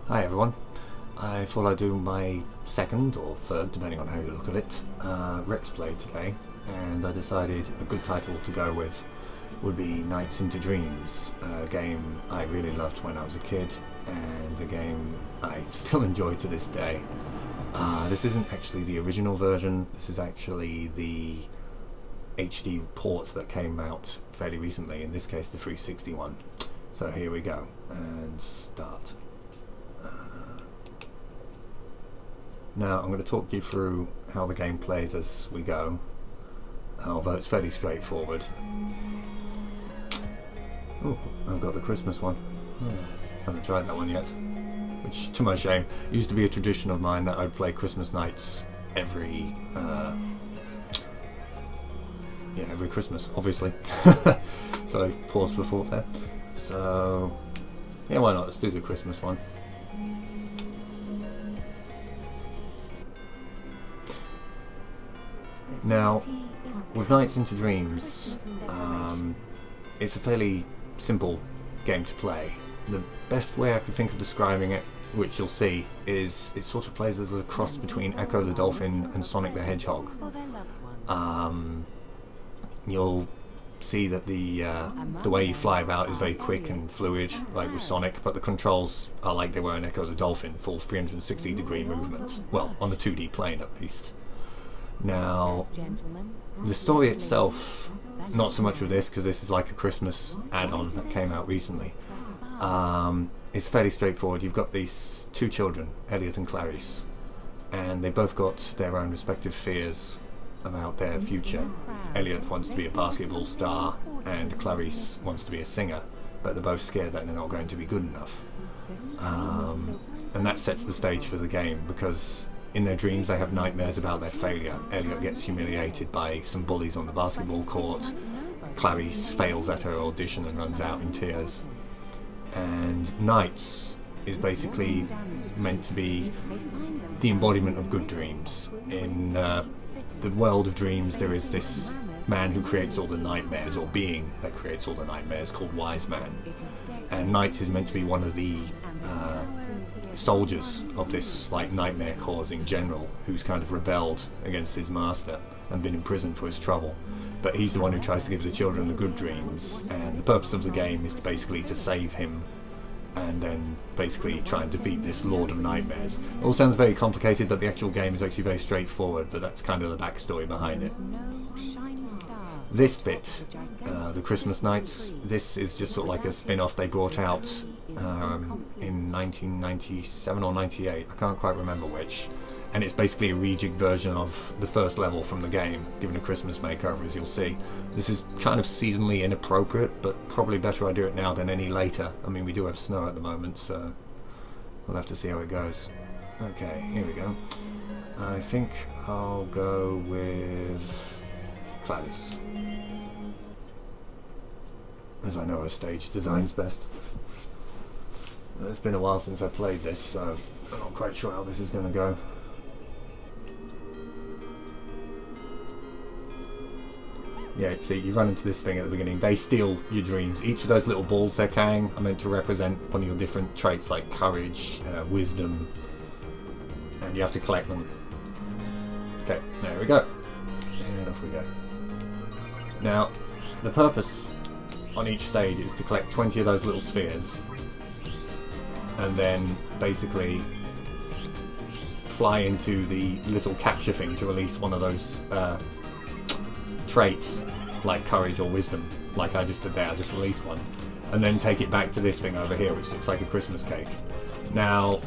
Hi everyone. I thought I'd do my second or third, depending on how you look at it, RexPlay today, and I decided a good title to go with would be Nights into Dreams, a game I really loved when I was a kid, and a game I still enjoy to this day. This isn't actually the original version, this is actually the HD port that came out fairly recently, in this case the 360 one. So here we go, and start. Now I'm going to talk you through how the game plays as we go, although it's fairly straightforward. Oh, I've got the Christmas one. Haven't tried that one yet, which, to my shame, used to be a tradition of mine that I'd play Christmas nights every Christmas, obviously. So I paused before there. So yeah, why not? Let's do the Christmas one. Now, with Nights into Dreams, it's a fairly simple game to play. The best way I could think of describing it, which you'll see, is it sort of plays as a cross between Echo the Dolphin and Sonic the Hedgehog. You'll see that the way you fly about is very quick and fluid, like with Sonic, but the controls are like they were in Echo the Dolphin, full 360-degree movement. Well, on the 2D plane at least. Now, the story itself, not so much with this, because this is like a Christmas add-on that came out recently. It's fairly straightforward. You've got these two children, Elliot and Clarice, and they both got their own respective fears about their future. Elliot wants to be a basketball star, and Clarice wants to be a singer, but they're both scared that they're not going to be good enough. And that sets the stage for the game, because in their dreams they have nightmares about their failure. Elliot gets humiliated by some bullies on the basketball court. Clarice fails at her audition and runs out in tears. And Nights is basically meant to be the embodiment of good dreams. In the world of dreams there is this man who creates all the nightmares, or being that creates all the nightmares, called Wise Man. And Nights is meant to be one of the soldiers of this like nightmare causing general who's kind of rebelled against his master and been imprisoned for his trouble, but he's the one who tries to give the children the good dreams, and the purpose of the game is basically to save him and then basically try and defeat this Lord of Nightmares. It all sounds very complicated, but the actual game is actually very straightforward, but that's kind of the backstory behind it. This bit, the Christmas Nights, this is just sort of like a spin-off they brought out in 1997 or 98, I can't quite remember which, and it's basically a rejig version of the first level from the game, given a Christmas makeover, as you'll see. This is kind of seasonally inappropriate, but probably better I do it now than any later. I mean, we do have snow at the moment, so we'll have to see how it goes. Okay, here we go. I think I'll go with Gladys, as I know her stage design's best. It's been a while since I played this, so I'm not quite sure how this is going to go. Yeah, see, you run into this thing at the beginning. They steal your dreams. Each of those little balls they're carrying are meant to represent one of your different traits, like courage, wisdom, and you have to collect them. Okay, there we go. And off we go. Now, the purpose on each stage is to collect 20 of those little spheres, and then basically fly into the little capture thing to release one of those traits, like courage or wisdom, like I just did there. I just released one, and then take it back to this thing over here, which looks like a Christmas cake. Now,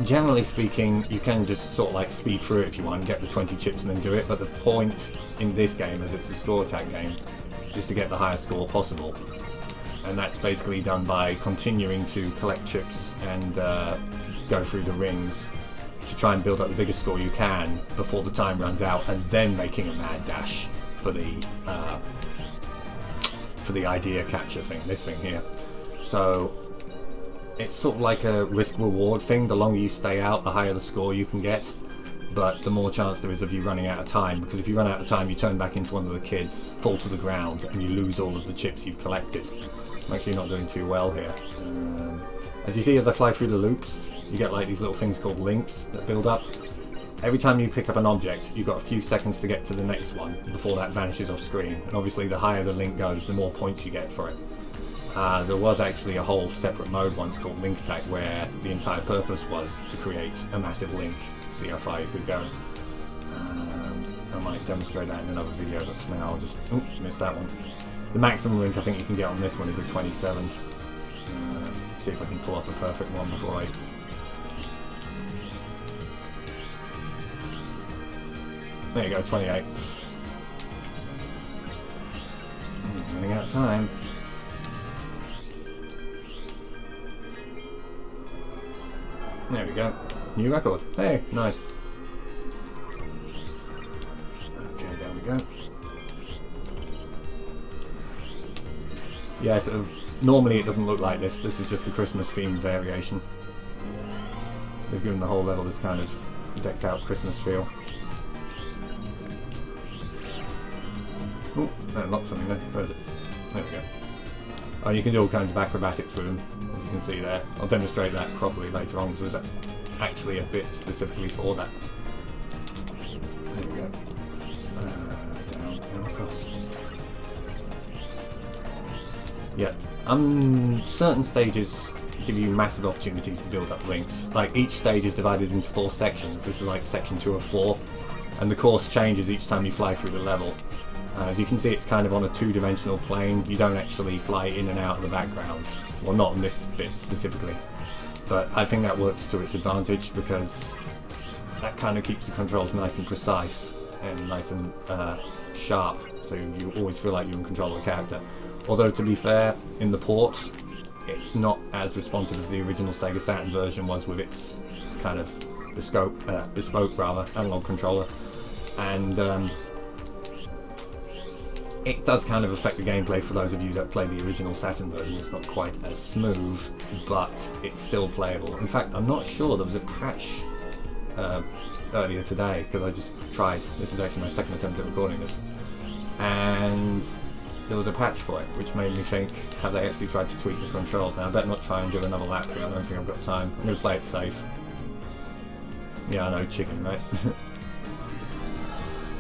generally speaking, you can just sort of like speed through it if you want, get the 20 chips and then do it, but the point in this game, as it's a score attack game, is to get the highest score possible. And that's basically done by continuing to collect chips and go through the rings to try and build up the biggest score you can before the time runs out, and then making a mad dash for the idea capture thing, this thing here. So it's sort of like a risk-reward thing. The longer you stay out, the higher the score you can get, but the more chance there is of you running out of time, because if you run out of time you turn back into one of the kids, fall to the ground, and you lose all of the chips you've collected. I'm actually not doing too well here. As you see, as I fly through the loops, you get like these little things called links that build up. Every time you pick up an object, you've got a few seconds to get to the next one before that vanishes off screen. And obviously the higher the link goes, the more points you get for it. There was actually a whole separate mode once called Link Attack where the entire purpose was to create a massive link, see how far you could go. I might demonstrate that in another video, but for now I'll just... Oops, missed that one. The maximum link I think you can get on this one is a 27. See if I can pull off a perfect one before I... There you go, 28. Running out of time. There we go. New record. Hey, nice. Okay, there we go. Yeah, so normally it doesn't look like this. This is just the Christmas themed variation. They've given the whole level this kind of decked out Christmas feel. Oh, I unlocked something there. Where is it? There we go. Oh, you can do all kinds of acrobatics with them, as you can see there. I'll demonstrate that properly later on, because there's actually a bit specifically for that. There we go. Down across. Yeah, certain stages give you massive opportunities to build up links. Like, each stage is divided into 4 sections. This is like section 2 of 4, and the course changes each time you fly through the level. As you can see, it's kind of on a 2-dimensional plane. You don't actually fly in and out of the background. Well, not in this bit specifically. But I think that works to its advantage because that kind of keeps the controls nice and precise and nice and sharp, so you always feel like you're in control of the character. Although, to be fair, in the port, it's not as responsive as the original Sega Saturn version was with its kind of bespoke analog controller. And it does kind of affect the gameplay for those of you that play the original Saturn version. It's not quite as smooth, but it's still playable. In fact, I'm not sure, there was a patch earlier today, because I just tried. This is actually my second attempt at recording this. And there was a patch for it, which made me think, have they actually tried to tweak the controls? Now, I better not try and do another lap here. I don't think I've got time. I'm going to play it safe. Yeah, I know, chicken, right?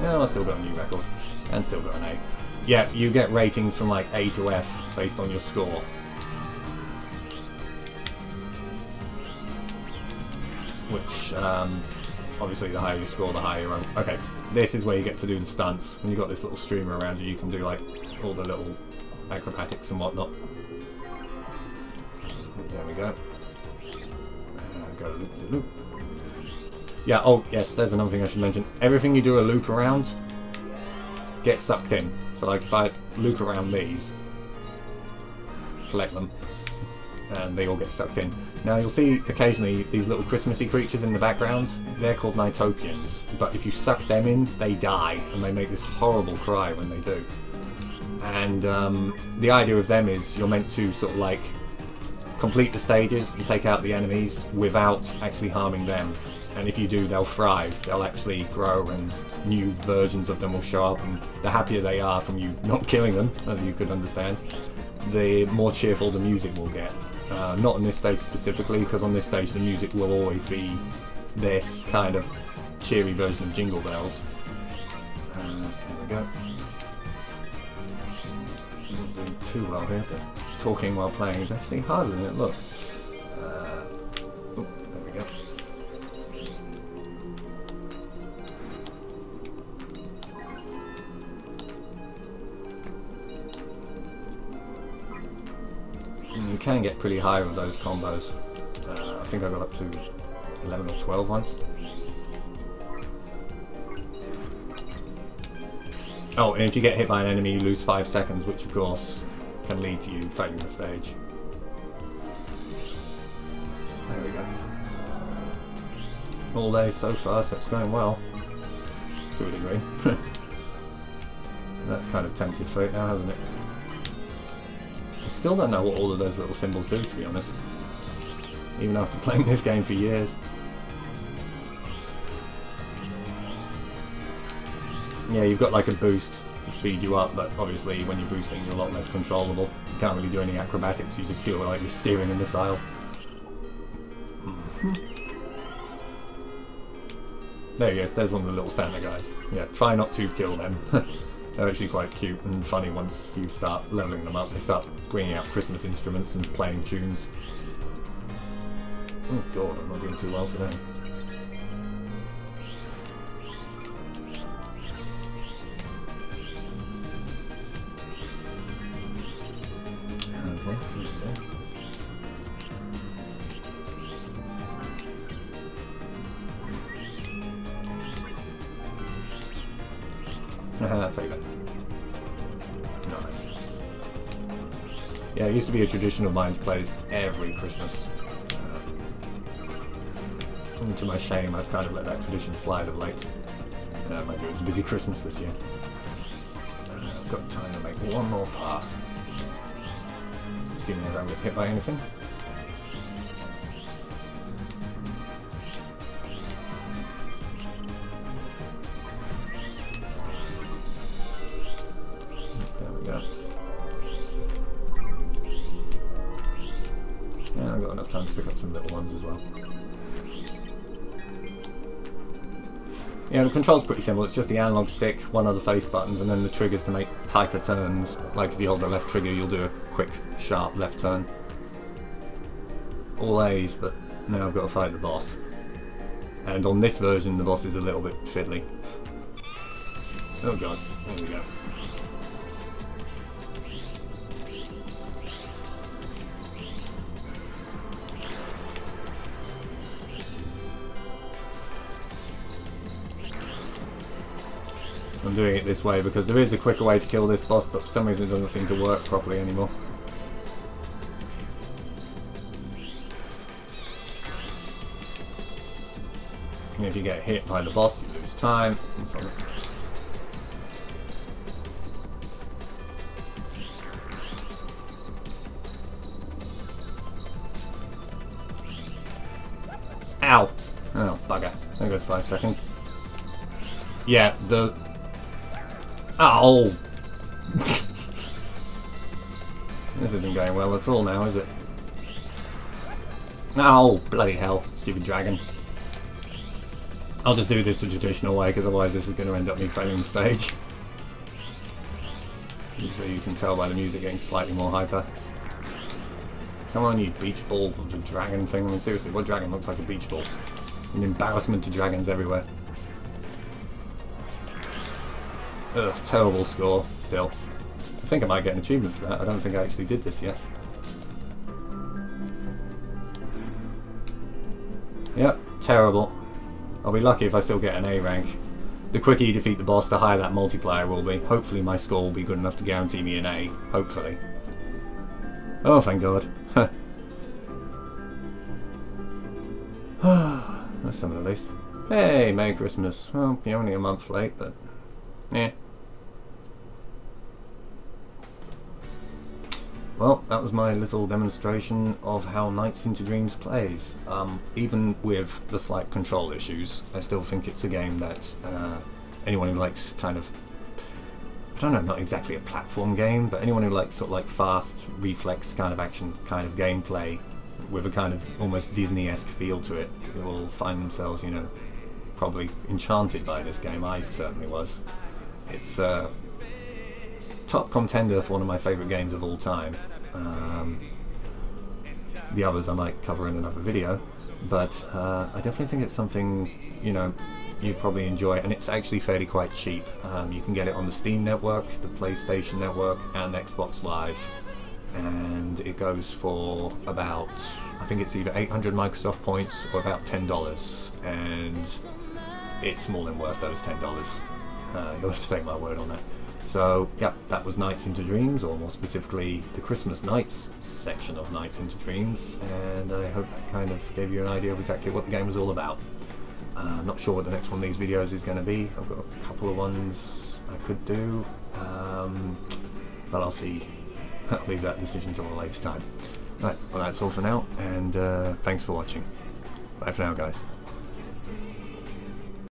Yeah, I still got a new record. And still got an A. Yeah, you get ratings from like A to F based on your score. Which, obviously the higher you score, the higher your own. Okay, this is where you get to do the stunts. When you've got this little streamer around you, you can do like all the little acrobatics and whatnot. There we go. Go loop de loop. Yeah, oh yes, there's another thing I should mention. Everything you do a loop around gets sucked in. So like if I loop around these, collect them, and they all get sucked in. Now you'll see occasionally these little Christmassy creatures in the background. They're called NiGHTS, but if you suck them in, they die, and they make this horrible cry when they do. And the idea of them is you're meant to sort of like complete the stages and take out the enemies without actually harming them. And if you do, they'll thrive, they'll actually grow, and new versions of them will show up, and the happier they are from you not killing them, as you could understand, the more cheerful the music will get. Not on this stage specifically, because on this stage the music will always be this kind of cheery version of Jingle Bells. There we go. Not doing too well here, but talking while playing is actually harder than it looks. Oh, there we go. You can get pretty high with those combos. I think I got up to 11 or 12 once. Oh, and if you get hit by an enemy, you lose 5 seconds, which of course can lead to you failing the stage. There we go. All day so far, so it's going well. To a degree. That's kind of tempted fate now, hasn't it? I still don't know what all of those little symbols do, to be honest. Even after playing this game for years. Yeah, you've got like a boost to speed you up, but obviously when you're boosting you're a lot less controllable. You can't really do any acrobatics, you just feel like you're steering a missile. There you go, there's one of the little Santa guys. Yeah, try not to kill them. They're actually quite cute and funny once you start leveling them up. They start bringing out Christmas instruments and playing tunes. Oh god, I'm not doing too well today. I'll take that. Nice. Yeah, it used to be a tradition of mine to play this every Christmas. To my shame, I've kind of let that tradition slide of late. Mind you, it's a busy Christmas this year. I've got time to make one more pass. See me if I don't get hit by anything. There we go. Yeah, I've got enough time to pick up some little ones as well. Yeah, the control's pretty simple. It's just the analog stick, one of the face buttons, and then the triggers to make tighter turns. Like if you hold the left trigger, you'll do a quick, sharp left turn. All A's, but now I've got to fight the boss. And on this version, the boss is a little bit fiddly. Oh god, there we go. I'm doing it this way because there is a quicker way to kill this boss, but for some reason it doesn't seem to work properly anymore. And if you get hit by the boss, you lose time, and so on. Ow! Oh, bugger. There goes 5 seconds. Yeah, the... Ow! This isn't going well at all now, is it? Ow! Bloody hell, stupid dragon. I'll just do this the traditional way, because otherwise this is going to end up me failing the stage. So you can tell by the music getting slightly more hyper. Come on, you beach ball of the dragon thing. I mean, seriously, what dragon looks like a beach ball? An embarrassment to dragons everywhere. Ugh, terrible score, still. I think I might get an achievement for that. I don't think I actually did this yet. Yep, terrible. I'll be lucky if I still get an A rank. The quicker you defeat the boss, the higher that multiplier will be. Hopefully my score will be good enough to guarantee me an A. Hopefully. Oh, thank God. That's something at least. Hey, Merry Christmas. Well, you're only a month late, but... yeah. Well, that was my little demonstration of how Nights into Dreams plays. Even with the slight control issues, I still think it's a game that anyone who likes kind of, I don't know, not exactly a platform game, but anyone who likes sort of like fast, reflex kind of action, kind of gameplay, with a kind of almost Disney-esque feel to it, will find themselves, you know, probably enchanted by this game. I certainly was. It's top contender for one of my favourite games of all time. The others I might cover in another video, but I definitely think it's something, you know, you'd probably enjoy, and it's actually fairly quite cheap. You can get it on the Steam network, the PlayStation network, and Xbox Live, and it goes for about, I think it's either 800 Microsoft points or about $10, and it's more than worth those $10. You'll have to take my word on that. So, yeah, that was Nights into Dreams, or more specifically, the Christmas Nights section of Nights into Dreams, and I hope that kind of gave you an idea of exactly what the game was all about. I'm not sure what the next one of these videos is going to be. I've got a couple of ones I could do, but I'll see. I'll leave that decision till a later time. Right, well that's all for now, and thanks for watching. Bye for now, guys.